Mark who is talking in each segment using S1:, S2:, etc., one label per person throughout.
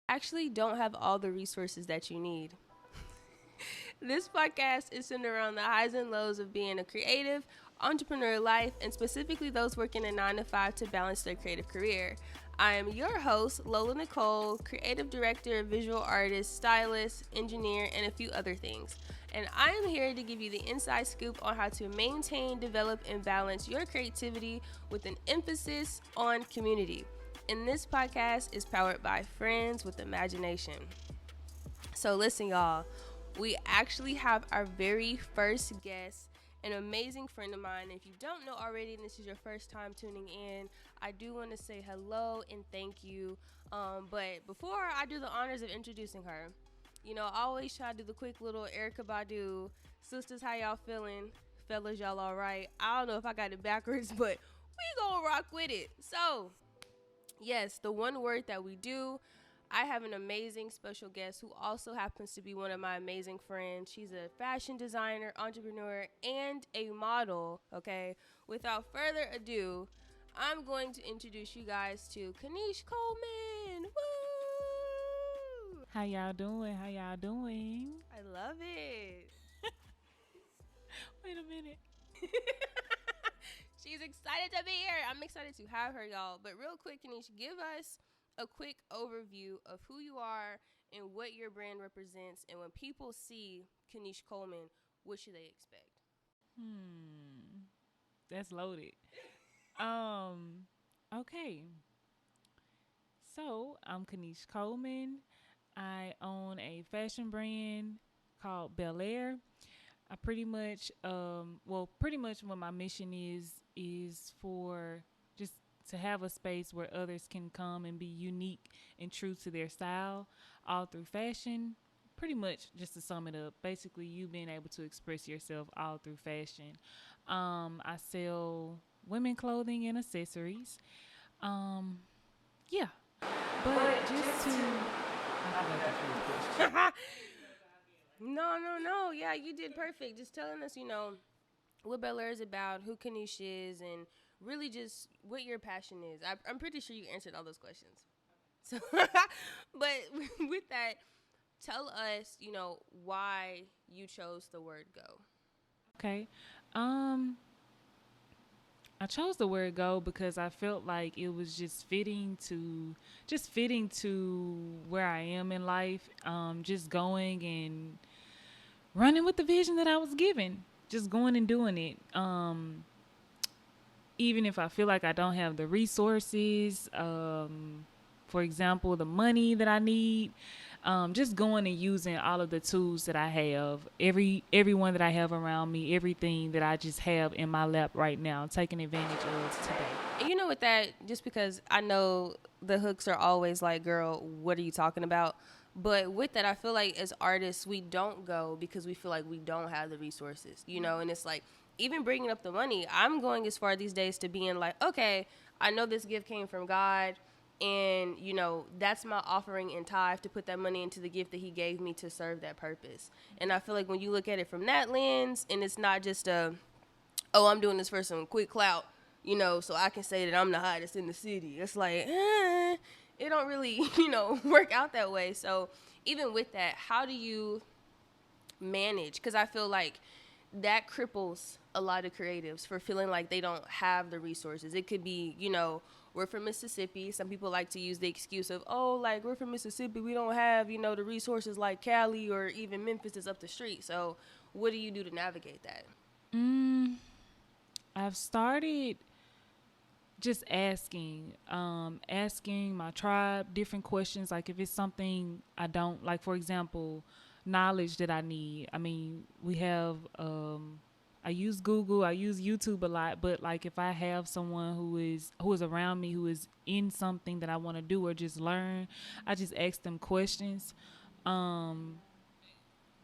S1: actually don't have all the resources that you need. This podcast is centered around the highs and lows of being a creative, entrepreneur life, and specifically those working a 9 to 5 to balance their creative career. I am your host, Lola Nicole, creative director, visual artist, stylist, engineer, and a few other things. And I am here to give you the inside scoop on how to maintain, develop, and balance your creativity with an emphasis on community. And this podcast is powered by Friends with Imagination. So listen, y'all, we actually have our very first guest, an amazing friend of mine. If you don't know already and this is your first time tuning in, I do want to say hello and thank you. But before I do the honors of introducing her, I always try to do the quick little Erica Badu, sisters, how y'all feeling? Fellas, y'all all right? I don't know if I got it backwards, but we gonna rock with it. So, yes, the one word that we do. I have an amazing special guest who also happens to be one of my amazing friends. She's a fashion designer, entrepreneur, and a model. Okay, without further ado, I'm going to introduce you guys to Kanish Coleman. Woo!
S2: How y'all doing? How y'all doing?
S1: I love it.
S2: Wait a minute.
S1: She's excited to be here. I'm excited to have her, y'all. But real quick, Kanish, give us a quick overview of who you are and what your brand represents. And when people see Kanish Coleman, what should they expect?
S2: That's loaded. Um, okay. So I'm Kanish Coleman. I own a fashion brand called Bel Air. I pretty much what my mission is for just to have a space where others can come and be unique and true to their style, all through fashion. Pretty much, just to sum it up, basically you being able to express yourself all through fashion. I sell women clothing and accessories. Um, yeah, but just to I forgot the first question.
S1: No. Yeah, you did perfect. Just telling us, what Bel Air is about, who Kanish is, and really just what your passion is. I'm pretty sure you answered all those questions. So, but with that, tell us, why you chose the word go.
S2: Okay. Um, I chose the word go because I felt like it was just fitting to where I am in life. Just going and running with the vision that I was given. Just going and doing it. Even if I feel like I don't have the resources, for example, the money that I need, just going and using all of the tools that I have, everyone that I have around me, everything that I just have in my lap right now, taking advantage of today.
S1: And with that, just because I know the hooks are always like, girl, what are you talking about? But with that, I feel like as artists, we don't go because we feel like we don't have the resources, and it's like, even bringing up the money, I'm going as far these days to being like, okay, I know this gift came from God, and, that's my offering in tithe to put that money into the gift that he gave me to serve that purpose. And I feel like when you look at it from that lens, and it's not just oh, I'm doing this for some quick clout, so I can say that I'm the hottest in the city. It's like, it don't really, work out that way. So even with that, how do you manage? Because I feel like that cripples a lot of creatives for feeling like they don't have the resources. It could be, we're from Mississippi. Some people like to use the excuse of, oh, like, we're from Mississippi. We don't have, the resources like Cali or even Memphis is up the street. So what do you do to navigate that?
S2: I've started just asking my tribe different questions. Like if it's something I don't like, for example, knowledge that I need. I mean, we have, I use Google, I use YouTube a lot, but like if I have someone who is around me, who is in something that I want to do or just learn, I just ask them questions. Um,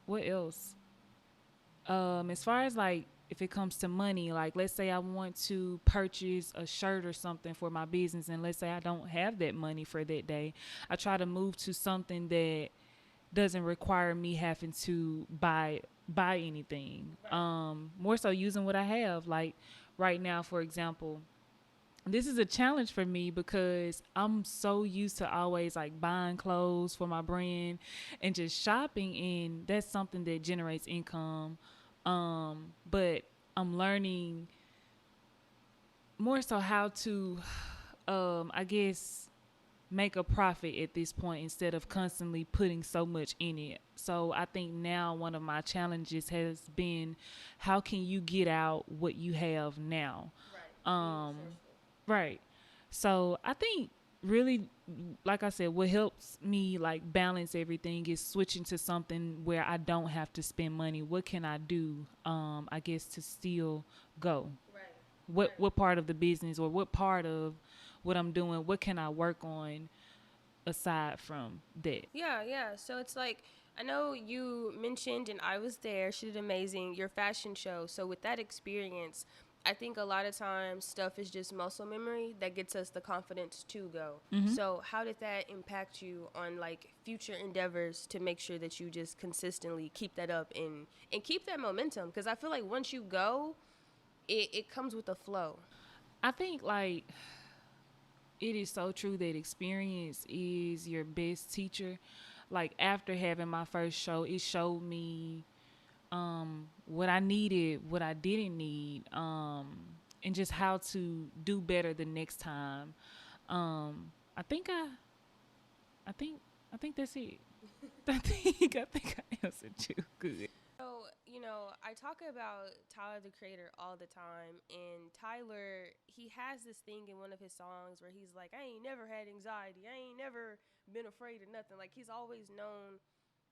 S2: what else? As far as like if it comes to money, like let's say I want to purchase a shirt or something for my business, and let's say I don't have that money for that day, I try to move to something that doesn't require me having to buy anything. More so using what I have. Like right now, for example, this is a challenge for me because I'm so used to always like buying clothes for my brand and just shopping, and that's something that generates income. But I'm learning more so how to, I guess, make a profit at this point instead of constantly putting so much in it. So I think now one of my challenges has been how can you get out what you have now? Um, right. So I think really, like I said, what helps me like balance everything is switching to something where I don't have to spend money. What can I do? I guess to still go. What part of the business or what part of what I'm doing? What can I work on aside from that?
S1: Yeah, yeah. So it's like, I know you mentioned, and I was there, she did amazing, your fashion show. So with that experience, I think a lot of times stuff is just muscle memory that gets us the confidence to go. So how did that impact you on like future endeavors to make sure that you just consistently keep that up and keep that momentum? Because I feel like once you go, it comes with a flow.
S2: I think like it is so true that experience is your best teacher. Like after having my first show, it showed me what I needed, what I didn't need, and just how to do better the next time. I think I think, I think that's it. I think I answered you good.
S1: So, I talk about Tyler the Creator all the time, and Tyler, he has this thing in one of his songs where he's like, I ain't never had anxiety. I ain't never been afraid of nothing. Like, he's always known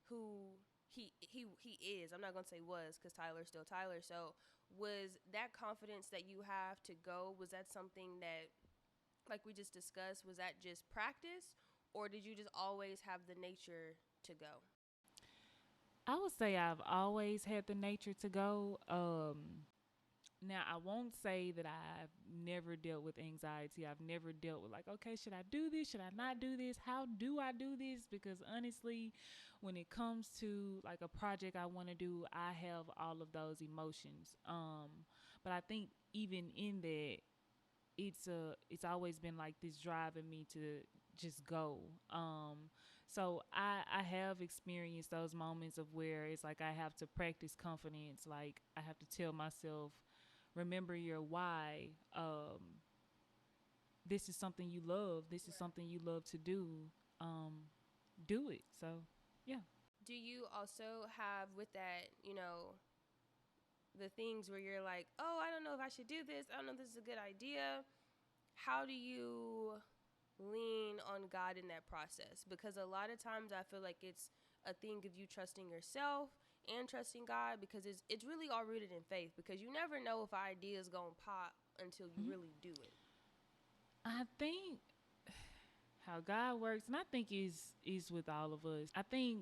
S1: who he is. I'm not going to say was because Tyler's still Tyler. So, was that confidence that you have to go, was that something that, like we just discussed, was that just practice, or did you just always have the nature to go?
S2: I would say I've always had the nature to go. Now, I won't say that I've never dealt with anxiety. I've never dealt with, like, okay, should I do this? Should I not do this? How do I do this? Because honestly, when it comes to like a project I want to do, I have all of those emotions. But I think even in that, it's always been like this driving me to just go. So I have experienced those moments of where it's like I have to practice confidence. Like I have to tell myself, remember your why. This is something you love. This is something you love to do. Um, do it. So yeah.
S1: Do you also have with that, the things where you're like, oh, I don't know if I should do this. I don't know if this is a good idea. How do you lean on God in that process? Because a lot of times I feel like it's a thing of you trusting yourself and trusting God, because it's really all rooted in faith, because you never know if an idea is going to pop until you really do it.
S2: I think how God works, and I think is with all of us. I think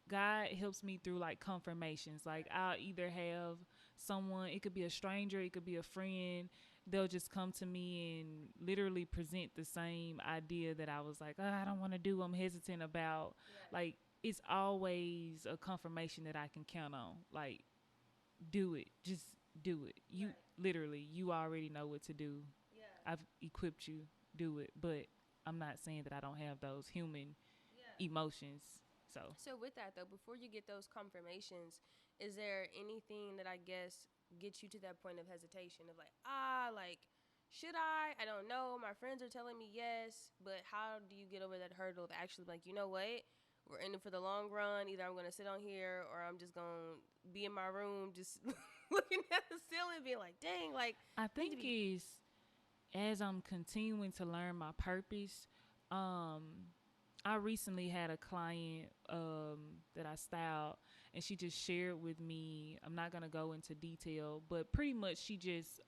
S2: God helps me through like confirmations. Like I'll either have someone, it could be a stranger, it could be a friend. They'll just come to me and literally present the same idea that I was like, oh, I don't want to do. I'm hesitant about. Like it's always a confirmation that I can count on. Like do it, just do it. You literally, you already know what to do. I've equipped you. Do it, but I'm not saying that I don't have those human emotions. So
S1: So with that though, before you get those confirmations, is there anything that I guess gets you to that point of hesitation of like, like, should I don't know, my friends are telling me yes, but how do you get over that hurdle of actually like, you know what, we're in it for the long run, either I'm gonna sit on here or I'm just gonna be in my room just looking at the ceiling being like, dang, like,
S2: I think is as I'm continuing to learn my purpose, I recently had a client that I styled, and she just shared with me. I'm not gonna go into detail, but pretty much she just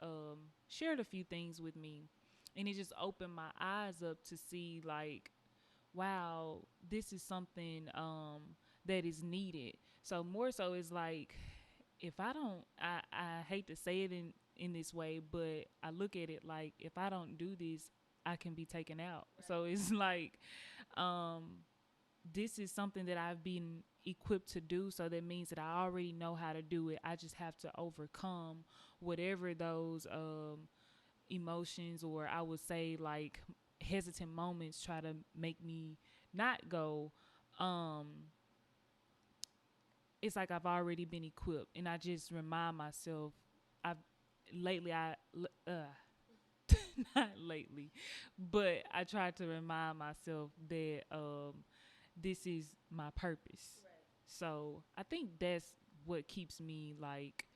S2: shared a few things with me, and it just opened my eyes up to see like, wow, this is something that is needed. So more so is like, if I don't, I hate to say it in this way, but I look at it like if I don't do this, I can be taken out. So it's like, um, this is something that I've been equipped to do. So that means that I already know how to do it. I just have to overcome whatever those emotions, or I would say like hesitant moments try to make me not go, it's like I've already been equipped, and I just remind myself. I've lately I not lately, but I try to remind myself that this is my purpose. Right. So I think that's what keeps me like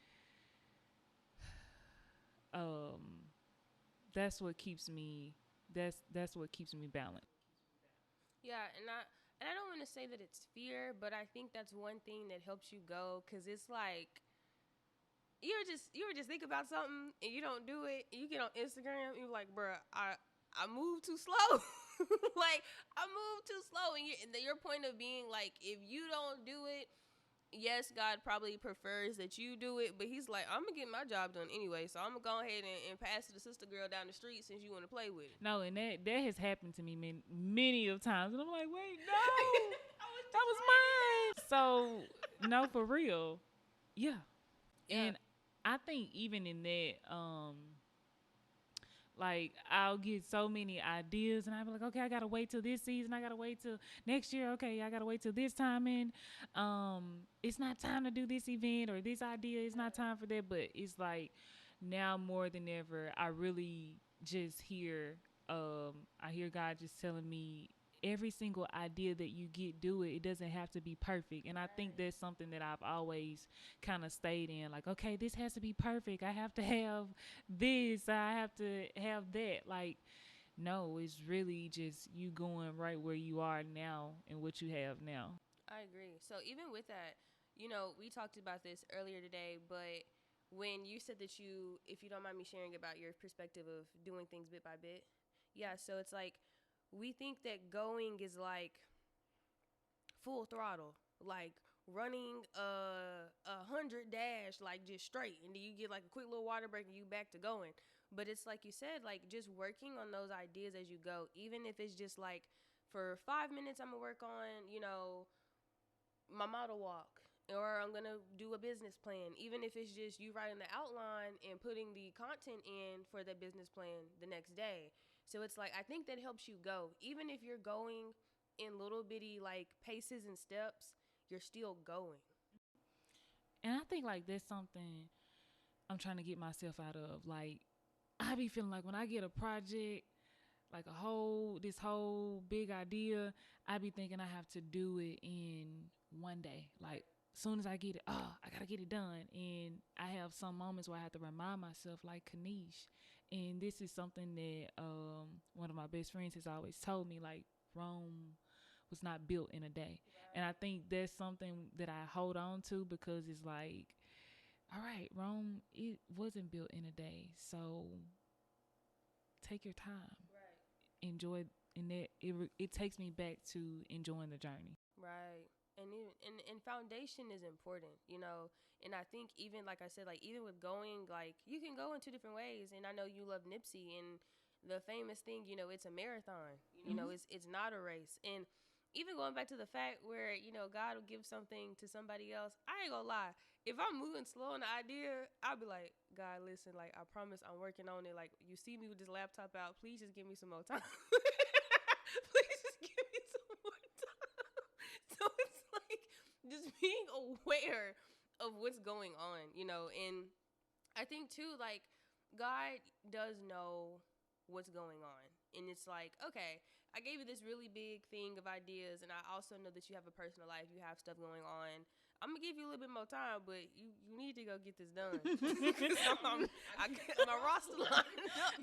S2: that's what keeps me that's what keeps me balanced.
S1: Yeah, and I don't want to say that it's fear, but I think that's one thing that helps you go, because it's like you were just thinking about something and you don't do it. And you get on Instagram, you're like, bruh, I move too slow. Like, I move too slow, and your point of being like, if you don't do it, yes, God probably prefers that you do it, but he's like, I'm gonna get my job done anyway, so I'm gonna go ahead and pass it to the sister girl down the street since you want to play with it.
S2: No, and that has happened to me many of times, and I'm like, wait, no, that was mine. So no, for real, yeah. And I think even in that, like I'll get so many ideas, and I'll be like, okay, I gotta wait till this season. I gotta wait till next year. Okay, I gotta wait till this time in. It's not time to do this event or this idea. It's not time for that. But it's like now more than ever, I really just hear, I hear God just telling me, every single idea that you get, do it. It doesn't have to be perfect. And I think that's something that I've always kind of stayed in. Like, okay, this has to be perfect. I have to have this. I have to have that. Like, no, it's really just you going right where you are now and what you have now.
S1: I agree. So even with that, we talked about this earlier today, but when you said that if you don't mind me sharing about your perspective of doing things bit by bit, yeah, so it's like, we think that going is like full throttle, like running a 100 dash, like just straight, and then you get like a quick little water break and you back to going. But it's like you said, like just working on those ideas as you go, even if it's just like for 5 minutes, I'm gonna work on, my model walk, or I'm gonna do a business plan, even if it's just you writing the outline and putting the content in for the business plan the next day. So it's like, I think that helps you go, even if you're going in little bitty like paces and steps, you're still going.
S2: And I think like that's something I'm trying to get myself out of. Like, I be feeling like when I get a project, like this whole big idea, I be thinking I have to do it in one day. Like, soon as I get it, I gotta get it done. And I have some moments where I have to remind myself, like Kanish. And this is something that one of my best friends has always told me, like, Rome was not built in a day. And I think that's something that I hold on to, because it's like, all right, Rome, it wasn't built in a day. So take your time.
S1: Right.
S2: Enjoy, and it takes me back to enjoying the journey.
S1: Right. And foundation is important, and I think, even like I said, like even with going, like you can go in two different ways. And I know you love Nipsey, and the famous thing, it's a marathon. It's not a race. And even going back to the fact where, God will give something to somebody else, I ain't gonna lie. If I'm moving slow on the idea, I'll be like, God, listen, like I promise I'm working on it. Like, you see me with this laptop out, please just give me some more time. Please just give me some more time. So it's like just being aware of what's going on, and I think too, like, God does know what's going on. And it's like, okay, I gave you this really big thing of ideas, and I also know that you have a personal life, you have stuff going on. I'm gonna give you a little bit more time, but you need to go get this done. I got my roster lined up.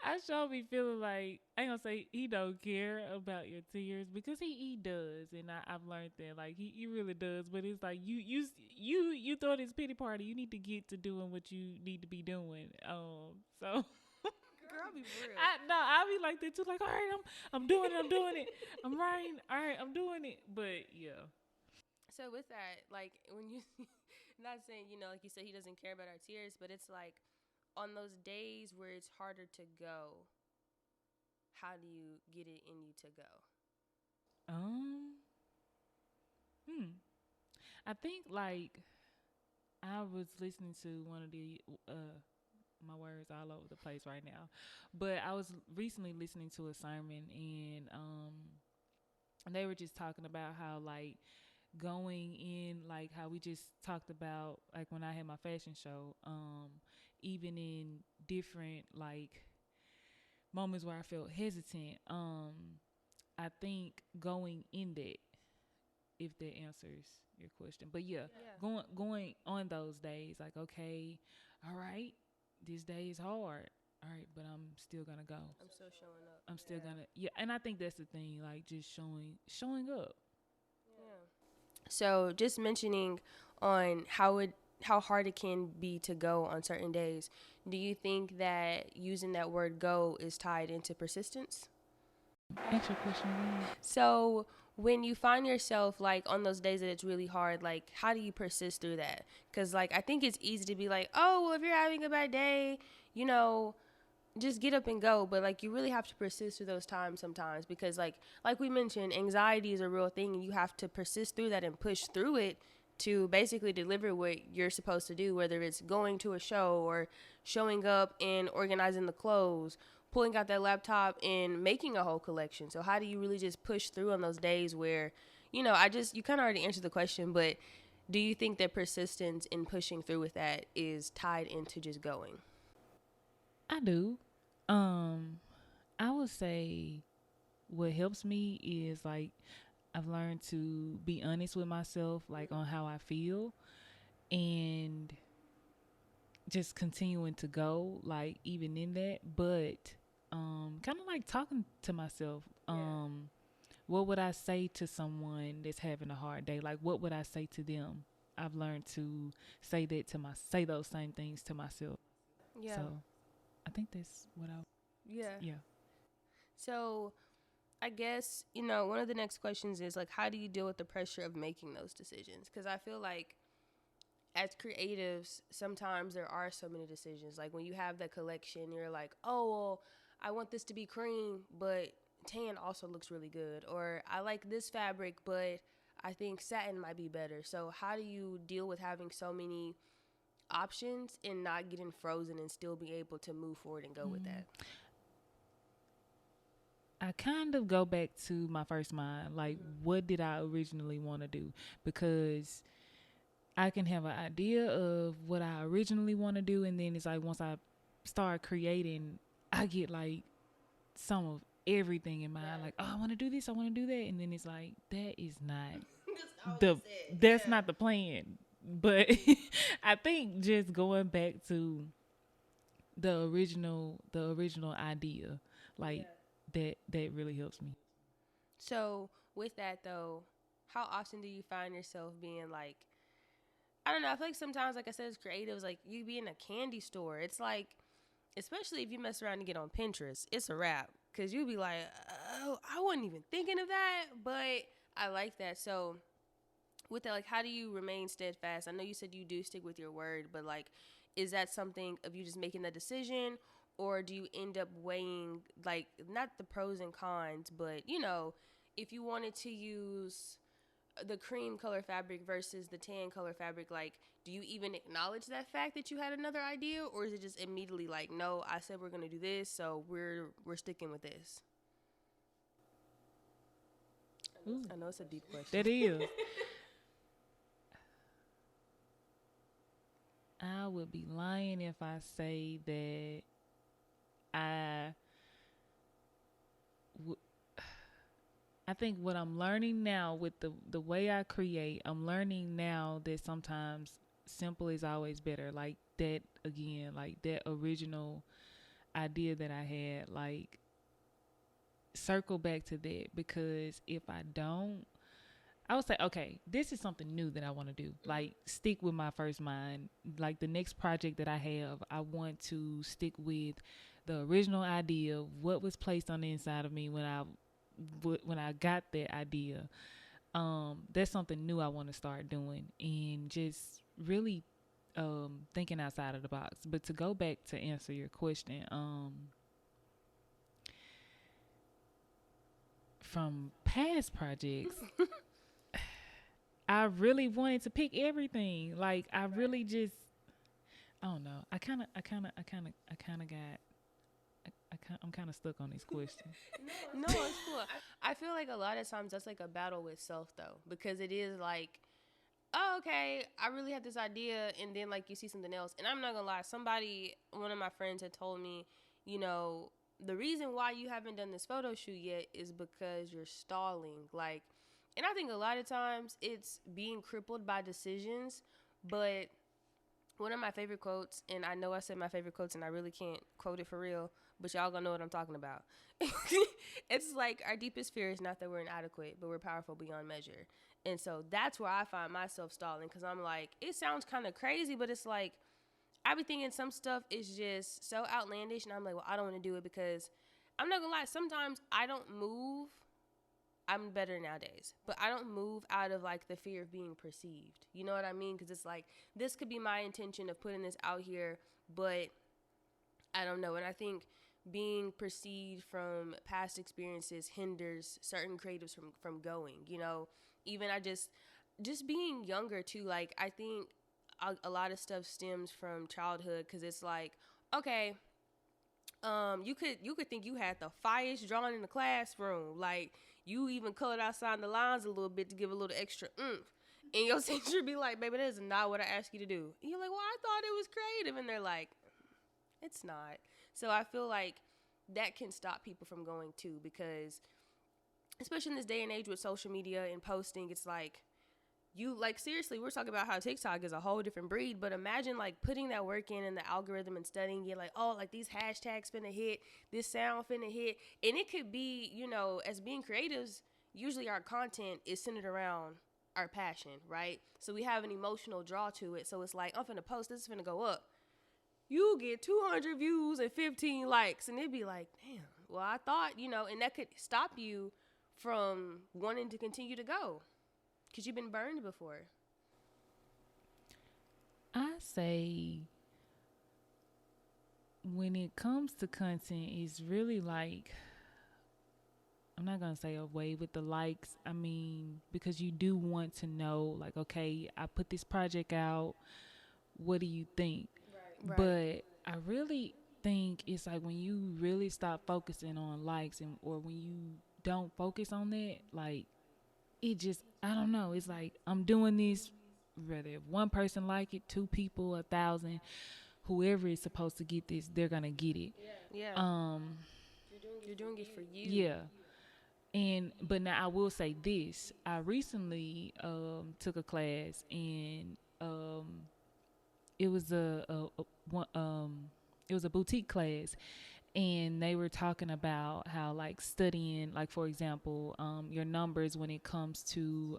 S2: I sure be feeling like, I ain't gonna say he don't care about your tears, because he does, and I've learned that, like he really does. But it's like you throw this pity party, you need to get to doing what you need to be doing. So.
S1: Girl, I'll be real.
S2: I'll be like that too. Like, all right, I'm doing it. I'm writing. All right, I'm doing it. But yeah.
S1: So with that, like when you, not saying, like you said, he doesn't care about our tears, but it's like on those days where it's harder to go, how do you get it in you to go?
S2: I think like I was listening to one of my words all over the place right now. But I was recently listening to a sermon, and they were just talking about how like going in, like how we just talked about, like when I had my fashion show, even in different like moments where I felt hesitant, I think going in that, if that answers your question. But yeah, going on those days, like, okay, all right, this day is hard. All right, but I'm still gonna go.
S1: I'm still showing up.
S2: I'm still gonna, yeah. And I think that's the thing, like just showing up.
S1: Yeah. So just mentioning on how hard it can be to go on certain days. Do you think that using that word go is tied into persistence?
S2: Answer question again.
S1: So when you find yourself like on those days that it's really hard, like how do you persist through that? Because like I think it's easy to be like, oh, well, if you're having a bad day, you know, just get up and go. But like you really have to persist through those times sometimes, because like we mentioned, anxiety is a real thing, and you have to persist through that and push through it to basically deliver what you're supposed to do, whether it's going to a show or showing up and organizing the clothes, pulling out that laptop and making a whole collection. So how do you really just push through on those days where, you know, you kind of already answered the question, but do you think that persistence in pushing through with that is tied into just going?
S2: I do. I would say what helps me is like I've learned to be honest with myself, like on how I feel, and just continuing to go, like even in that, but kind of like talking to myself. What would I say to someone that's having a hard day? Like, what would I say to them? I've learned to say those same things to myself.
S1: Yeah.
S2: So I think that's what
S1: Yeah.
S2: yeah.
S1: So I guess, you know, one of the next questions is like, how do you deal with the pressure of making those decisions? Because I feel like as creatives, sometimes there are so many decisions. Like when you have that collection, you're like, oh, well, I want this to be cream, but tan also looks really good. Or I like this fabric, but I think satin might be better. So how do you deal with having so many options and not getting frozen and still be able to move forward and go with that?
S2: I kind of go back to my first mind, like what did I originally want to do? Because I can have an idea of what I originally want to do, and then it's like once I start creating, I get like some of everything in mind. Like, oh, I want to do this, I want to do that, and then it's like that is not that's not the plan. But I think just going back to the original idea, like that really helps me.
S1: So with that though, how often do you find yourself being like, I don't know, I feel like sometimes, like I said, as creatives, like you be in a candy store, it's like, especially if you mess around and get on Pinterest, it's a wrap. Cause you'll be like, oh, I wasn't even thinking of that, but I like that. So with that, like, how do you remain steadfast? I know you said you do stick with your word, but like, is that something of you just making that decision, or do you end up weighing like not the pros and cons, but you know, if you wanted to use the cream color fabric versus the tan color fabric, like, do you even acknowledge that fact that you had another idea, or is it just immediately like, no, I said we're gonna do this, so we're sticking with this?
S2: Ooh,
S1: I know it's a deep question.
S2: that is. I would be lying if I say that I think what I'm learning now with the way I create, I'm learning now that sometimes simple is always better. Like that again, like that original idea that I had, like circle back to that, because if I don't, I would say, okay, this is something new that I want to do. Like stick with my first mind. Like the next project that I have, I want to stick with the original idea, what was placed on the inside of me when I got that idea. That's something new I want to start doing, and just really thinking outside of the box. But to go back to answer your question, from past projects, I really wanted to pick everything. Like I really just, I don't know. I'm kind of stuck on these questions.
S1: No, it's cool. I feel like a lot of times that's like a battle with self though, because it is like, oh, okay, I really had this idea, and then like you see something else. And I'm not gonna lie, one of my friends had told me, you know, the reason why you haven't done this photo shoot yet is because you're stalling. Like, and I think a lot of times it's being crippled by decisions, but one of my favorite quotes, and I know I said my favorite quotes and I really can't quote it for real, but y'all gonna know what I'm talking about. It's like, our deepest fear is not that we're inadequate, but we're powerful beyond measure. And so that's where I find myself stalling, because I'm like, it sounds kind of crazy, but it's like, I be thinking some stuff is just so outlandish, and I'm like, well, I don't want to do it, because I'm not gonna lie, sometimes I don't move. I'm better nowadays, but I don't move out of like the fear of being perceived. You know what I mean? Because it's like, this could be my intention of putting this out here, but I don't know. And I think being perceived from past experiences hinders certain creatives from going, you know. Even just being younger too, like, I think a lot of stuff stems from childhood, because it's like, okay, you could think you had the finest drawing in the classroom, like you even colored outside the lines a little bit to give a little extra oomph, and your teacher be like, baby, that is not what I asked you to do. And you're like, well, I thought it was creative, and they're like, it's not. So I feel like that can stop people from going too, because especially in this day and age with social media and posting, it's like, you, like, seriously, we're talking about how TikTok is a whole different breed, but imagine like putting that work in the algorithm and studying it, like, oh, like these hashtags finna hit, this sound finna hit. And it could be, you know, as being creatives, usually our content is centered around our passion, right? So we have an emotional draw to it. So it's like, I'm finna post, this is finna go up. You get 200 views and 15 likes, and it'd be like, damn, well, I thought, you know, and that could stop you from wanting to continue to go, because you've been burned before.
S2: I say when it comes to content, it's really like, I'm not going to say away with the likes. I mean, because you do want to know, like, okay, I put this project out. What do you think?
S1: Right.
S2: But I really think it's like when you really stop focusing on likes, or when you don't focus on that, like, it just, I don't know. It's like, I'm doing this, whether if one person like it, 2 people, 1,000, whoever is supposed to get this, they're gonna get it.
S1: Yeah. You're doing it for you.
S2: Yeah. But now I will say this. I recently took a class, and it was it was a boutique class, and they were talking about how, like, studying, like, for example, your numbers when it comes to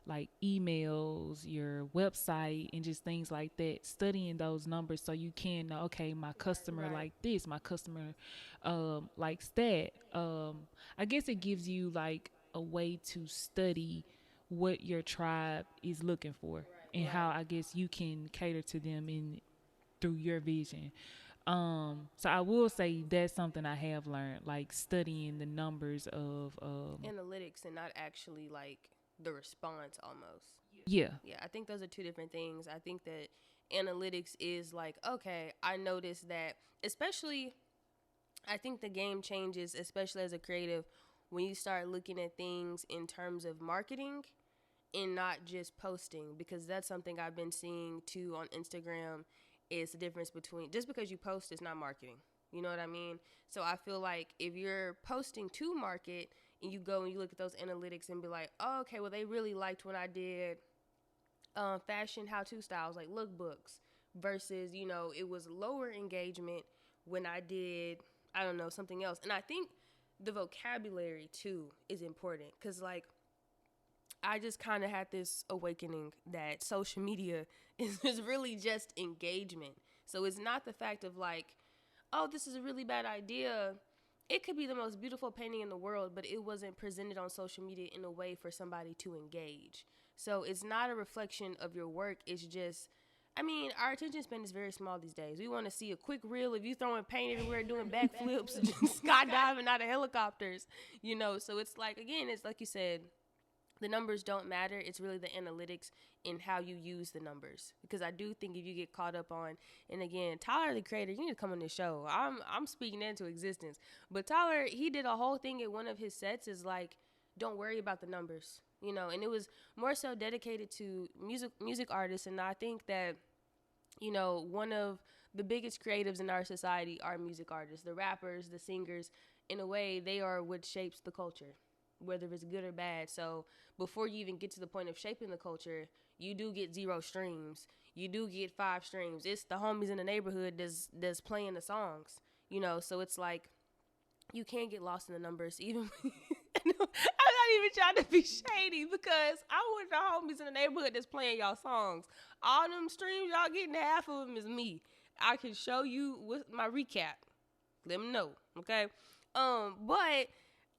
S2: like emails, your website, and just things like that, studying those numbers so you can know, okay, my customer like this, my customer likes that. I guess it gives you like a way to study what your tribe is looking for, and how, I guess, you can cater to them in through your vision. So I will say that's something I have learned, like studying the numbers of
S1: Analytics, and not actually like the response almost.
S2: yeah.
S1: Yeah, I think those are two different things. I think that analytics is like, okay, I noticed that, especially, I think the game changes, especially as a creative, when you start looking at things in terms of marketing and not just posting, because that's something I've been seeing too on Instagram, is the difference between, just because you post is not marketing. You know what I mean? So I feel like if you're posting to market and you go and you look at those analytics and be like, oh, okay, well, they really liked when I did fashion how-to styles, like lookbooks, versus, you know, it was lower engagement when I did, I don't know, something else. And I think the vocabulary too is important, because like, I just kind of had this awakening that social media is really just engagement. So it's not the fact of like, oh, this is a really bad idea. It could be the most beautiful painting in the world, but it wasn't presented on social media in a way for somebody to engage. So it's not a reflection of your work. It's just, I mean, our attention span is very small these days. We want to see a quick reel of you throwing paint everywhere, doing backflips, skydiving out of helicopters, you know. So it's like, again, it's like you said, the numbers don't matter. It's really the analytics in how you use the numbers. Because I do think if you get caught up on, and again, Tyler the Creator, you need to come on this show. I'm speaking into existence. But Tyler, he did a whole thing at one of his sets is like, don't worry about the numbers, you know. And it was more so dedicated to music artists. And I think that, you know, one of the biggest creatives in our society are music artists, the rappers, the singers. In a way, they are what shapes the culture, whether it's good or bad. So before you even get to the point of shaping the culture, you do get 0 streams. You do get 5 streams. It's the homies in the neighborhood that's playing the songs, you know. So it's like you can't get lost in the numbers. Even I'm not even trying to be shady because I'm with the homies in the neighborhood that's playing y'all songs. All them streams y'all getting, half of them is me. I can show you with my recap. Let them know, okay? But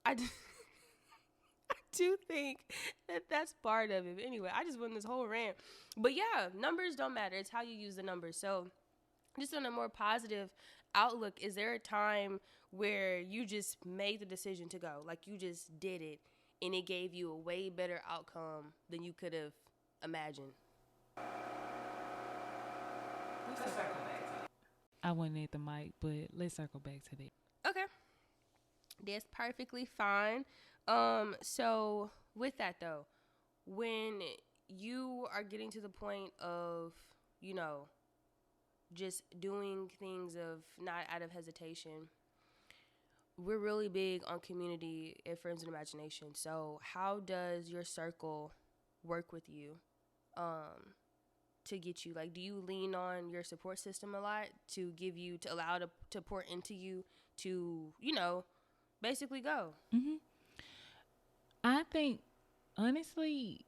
S1: I do think that that's part of it. Anyway, I just went this whole rant. But yeah, numbers don't matter. It's how you use the numbers. So just on a more positive outlook, is there a time where you just made the decision to go? Like you just did it and it gave you a way better outcome than you could have imagined?
S2: I wasn't at the mic, but let's circle back to that.
S1: Okay. That's perfectly fine. So with that though, when you are getting to the point of, you know, just doing things of not out of hesitation, we're really big on community and friends and imagination. So how does your circle work with you to get you? Like, do you lean on your support system a lot to give you, to allow to pour into you to, you know, basically go?
S2: Mm-hmm. I think, honestly,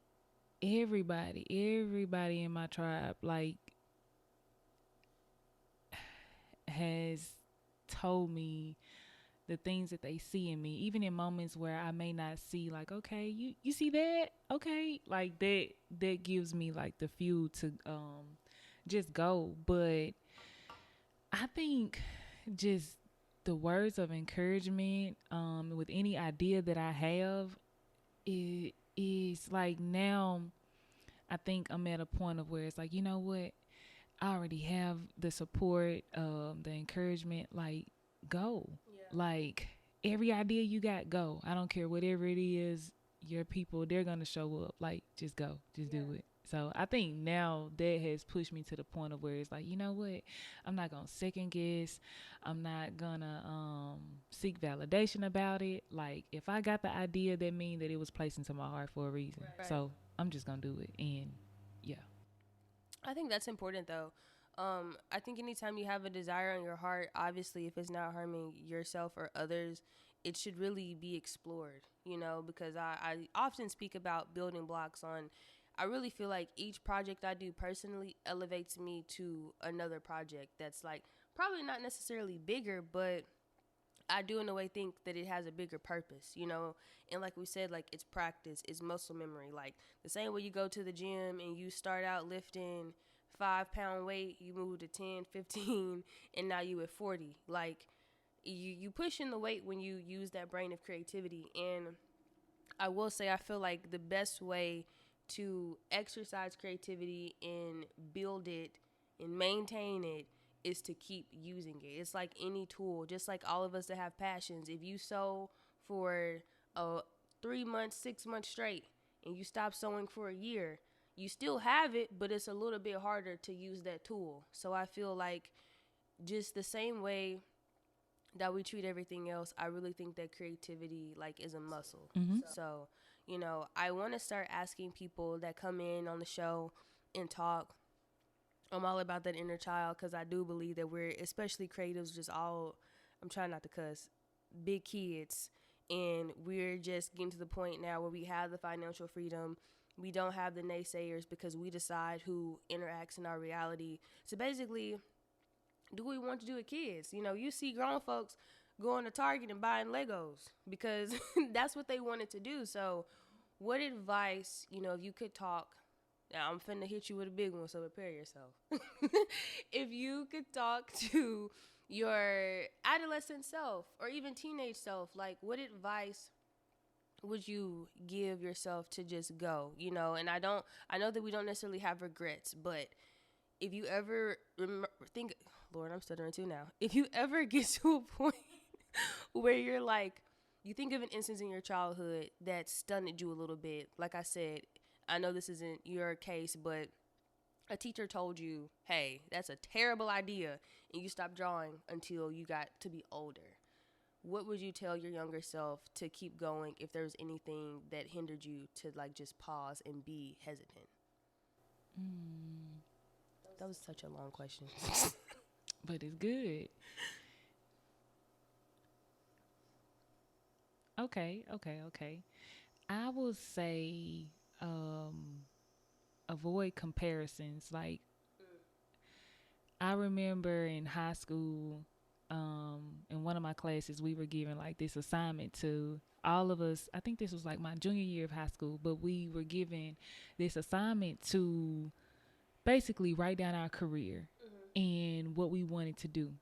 S2: everybody in my tribe, like, has told me the things that they see in me, even in moments where I may not see, like, okay, you see that? Okay. Like that gives me like the fuel to just go. But I think just the words of encouragement with any idea that I have, it is like now I think I'm at a point of where it's like, you know what? I already have the support, the encouragement, like, go. Yeah. Like, every idea you got, go. I don't care whatever it is, your people, they're going to show up. Like, just go. Just do it. So I think now that has pushed me to the point of where it's like, you know what? I'm not going to second guess. I'm not going to seek validation about it. Like, if I got the idea, that means that it was placed into my heart for a reason. Right. So I'm just going to do it. And, yeah.
S1: I think that's important, though. I think anytime you have a desire in your heart, obviously, if it's not harming yourself or others, it should really be explored, you know, because I often speak about building blocks on, I really feel like each project I do personally elevates me to another project that's like probably not necessarily bigger, but I do in a way think that it has a bigger purpose, you know. And like we said, like, it's practice, it's muscle memory. Like the same way you go to the gym and you start out lifting 5-pound weight, you move to 10, 15, and now you at 40. Like you pushing the weight when you use that brain of creativity. And I will say, I feel like the best way to exercise creativity and build it and maintain it is to keep using it. It's like any tool, just like all of us that have passions. If you sew for 3 months, 6 months straight, and you stop sewing for a year, you still have it, but it's a little bit harder to use that tool. So I feel like just the same way that we treat everything else, I really think that creativity, like, is a muscle. Mm-hmm. So, you know, I want to start asking people that come in on the show and talk. I'm all about that inner child, because I do believe that we're, especially creatives, just all, I'm trying not to cuss, big kids. And we're just getting to the point now where we have the financial freedom. We don't have the naysayers, because we decide who interacts in our reality. So basically, do we want to do with kids? You know, you see grown folks going to Target and buying Legos because that's what they wanted to do. So what advice, you know, if you could talk, now I'm finna hit you with a big one, so prepare yourself. If you could talk to your adolescent self or even teenage self, like, what advice would you give yourself to just go, you know? And I know that we don't necessarily have regrets, but if you ever think, Lord, I'm stuttering too now. If you ever get to a point where you're like, you think of an instance in your childhood that stunned you a little bit. Like I said, I know this isn't your case, but a teacher told you, hey, that's a terrible idea, and you stopped drawing until you got to be older. What would you tell your younger self to keep going if there's anything that hindered you to like just pause and be hesitant? That was such a long question.
S2: But it's good. Okay. I will say avoid comparisons. Like I remember in high school, in one of my classes, we were given like this assignment to all of us. I think this was like my junior year of high school, but we were given this assignment to basically write down our career and what we wanted to do.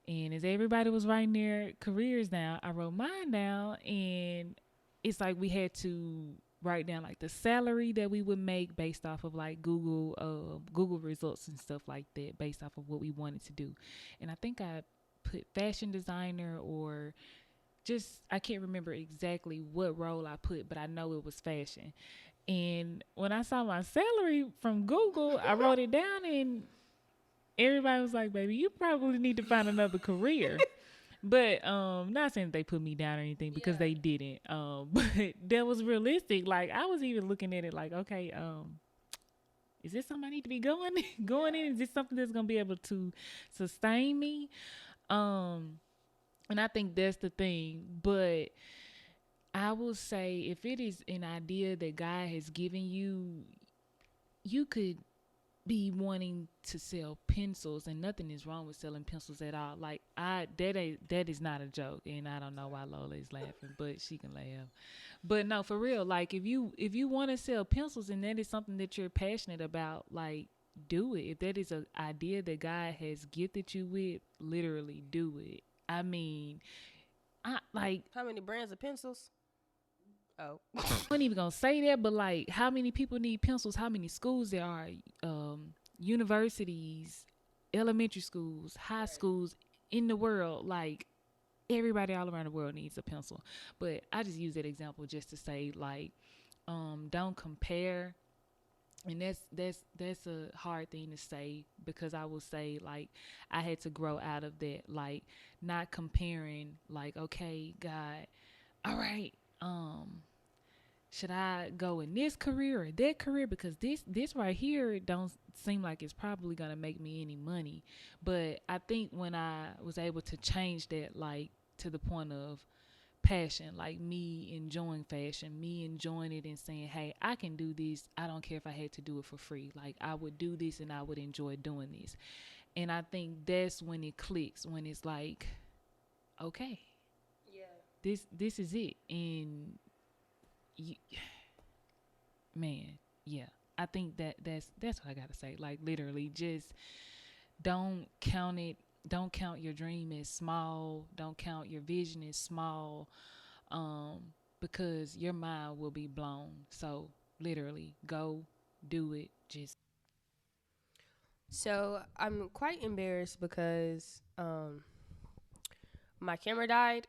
S2: And as everybody was writing their careers down, I wrote mine down, and it's like we had to write down like the salary that we would make based off of like Google results and stuff like that, based off of what we wanted to do. And I think I put fashion designer, or just I can't remember exactly what role I put, but I know it was fashion. And when I saw my salary from Google, I wrote it down, and everybody was like, baby, you probably need to find another career. But not saying that they put me down or anything, because they didn't. But that was realistic. Like I was even looking at it like, okay, is this something I need to be going in? Is this something that's gonna be able to sustain me? And I think that's the thing. But I will say, if it is an idea that God has given you, you could be wanting to sell pencils, and nothing is wrong with selling pencils at all. Like that is not a joke, and I don't know why Lola is laughing, but she can laugh. But no, for real, like if you want to sell pencils and that is something that you're passionate about, like do it. If that is an idea that God has gifted you with, literally do it. I mean, I like
S1: How many brands of pencils? Oh.
S2: I'm not even gonna say that, but like, how many people need pencils? How many schools there are? Universities, elementary schools, high schools in the world. Like, everybody all around the world needs a pencil. But I just use that example just to say, like, don't compare. And that's a hard thing to say, because I will say, like, I had to grow out of that, like not comparing. Like, okay, God, all right, should I go in this career or that career, because this right here don't seem like it's probably gonna make me any money. But I think when I was able to change that, like to the point of passion, like me enjoying fashion, me enjoying it and saying, hey, I can do this. I don't care if I had to do it for free. Like I would do this and I would enjoy doing this. And I think that's when it clicks, when it's like, okay,
S1: Yeah.
S2: this is it. And you, man, yeah, I think that's what I gotta say. Like literally, just don't count it. Don't count your dream as small. Don't count your vision as small, because your mind will be blown. So literally, go do it. Just
S1: So I'm quite embarrassed because my camera died.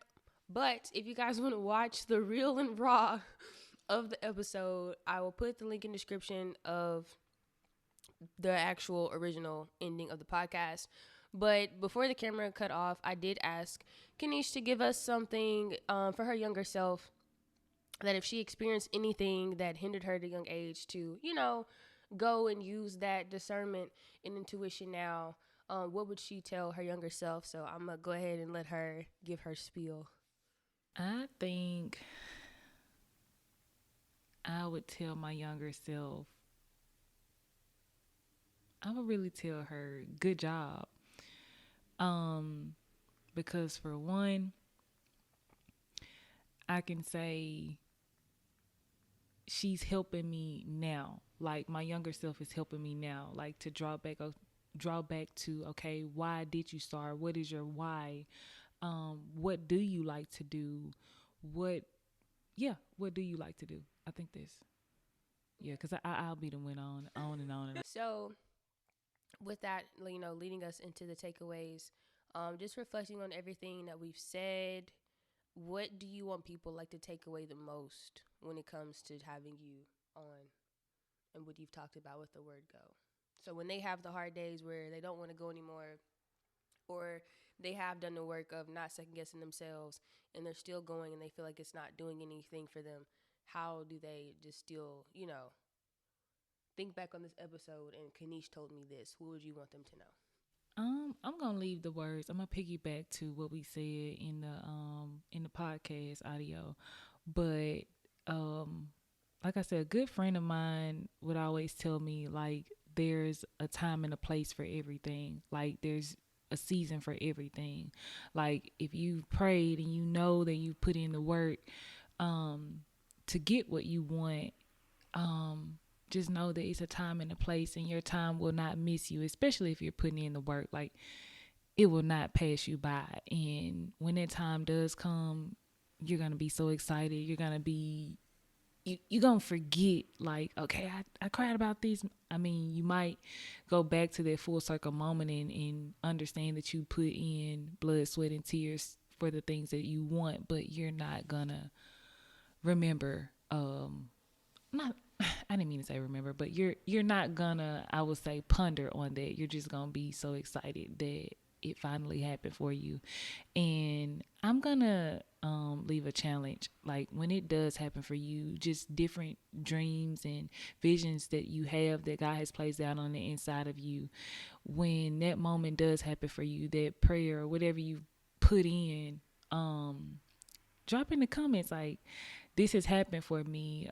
S1: But if you guys want to watch the real and raw of the episode, I will put the link in the description of the actual original ending of the podcast. But before the camera cut off, I did ask Kanish to give us something for her younger self, that if she experienced anything that hindered her at a young age, to, you know, go and use that discernment and intuition now, what would she tell her younger self? So I'm going to go ahead and let her give her spiel.
S2: I think I would tell my younger self, I would really tell her, good job. Because for one, I can say she's helping me now. Like my younger self is helping me now, like to draw back to, okay, why did you start? What is your why? What do you like to do? What yeah, what do you like to do? I think this. Yeah, because I'll be the went on and on and on.
S1: So with that, leading us into the takeaways, just reflecting on everything that we've said, what do you want people like to take away the most when it comes to having you on and what you've talked about with the word go? So when they have the hard days where they don't want to go anymore, or they have done the work of not second guessing themselves and they're still going and they feel like it's not doing anything for them, how do they just still, think back on this episode and Kanish told me this? What would you want them to know?
S2: I'm gonna leave the words. I'm gonna piggyback to what we said in the podcast audio, but like I said, a good friend of mine would always tell me like there's a time and a place for everything. Like there's a season for everything. Like if you prayed and you know that you put in the work to get what you want, just know that it's a time and a place, and your time will not miss you, especially if you're putting in the work. Like it will not pass you by, and when that time does come, you're gonna be so excited. You're gonna be you're gonna forget, like, okay, I cried about this. I mean, you might go back to that full circle moment and understand that you put in blood, sweat, and tears for the things that you want, but you're not gonna remember not I didn't mean to say remember, but you're not gonna, I would say, ponder on that. You're just gonna be so excited that it finally happened for you. And I'm gonna leave a challenge. Like when it does happen for you, just different dreams and visions that you have that God has placed out on the inside of you. When that moment does happen for you, that prayer or whatever you put in, drop in the comments like this has happened for me.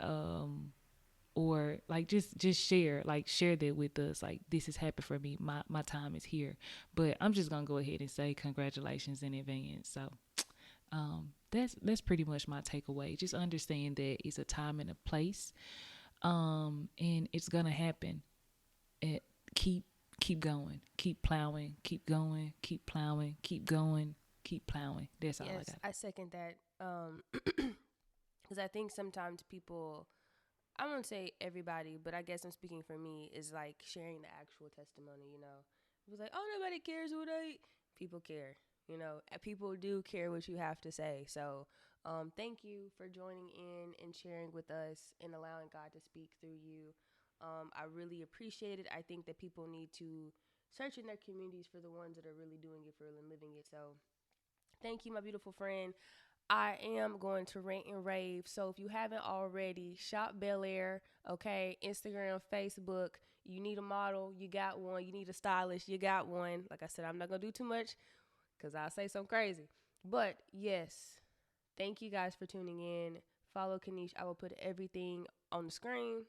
S2: Or like just share that with us, like this has happened for me, my time is here. But I'm just gonna go ahead and say congratulations in advance. So that's pretty much my takeaway. Just understand that it's a time and a place, and it's gonna happen. It keep going, keep plowing, keep going, keep plowing, keep going, keep plowing. That's all I
S1: Yes,
S2: got.
S1: I second that. Because I think sometimes people, I won't say everybody, but I guess I'm speaking for me, is like sharing the actual testimony, It was like, oh, nobody cares what I eat. People care, People do care what you have to say. So thank you for joining in and sharing with us and allowing God to speak through you. I really appreciate it. I think that people need to search in their communities for the ones that are really doing it for real and living it. So thank you, my beautiful friend. I am going to rant and rave. So if you haven't already, shop Bel Air, okay? Instagram, Facebook. You need a model, you got one. You need a stylist, you got one. Like I said, I'm not going to do too much because I'll say something crazy. But yes, thank you guys for tuning in. Follow Kanish. I will put everything on the screen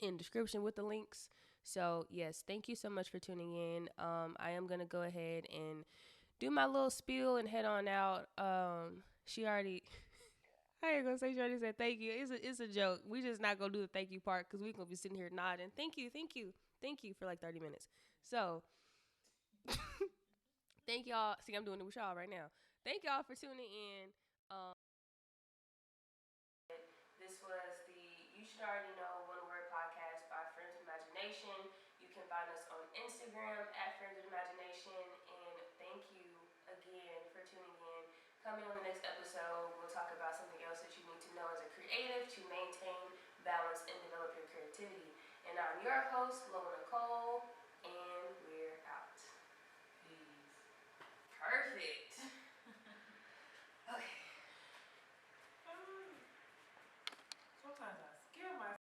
S1: in description with the links. So yes, thank you so much for tuning in. I am going to go ahead and do my little spiel and head on out. She already, I ain't gonna say she already said thank you. It's a joke. We just not gonna do the thank you part because we gonna be sitting here nodding. Thank you, thank you, thank you for like 30 minutes. So thank y'all. See, I'm doing it with y'all right now. Thank y'all for tuning in. This was the You Should Already Know One Word Podcast by Friends of Imagination. You can find us on Instagram at Friends of Imagination. And thank you again for tuning in. Coming on the next episode, we'll talk about something else that you need to know as a creative to maintain, balance, and develop your creativity. And I'm your host, Lola Nicole.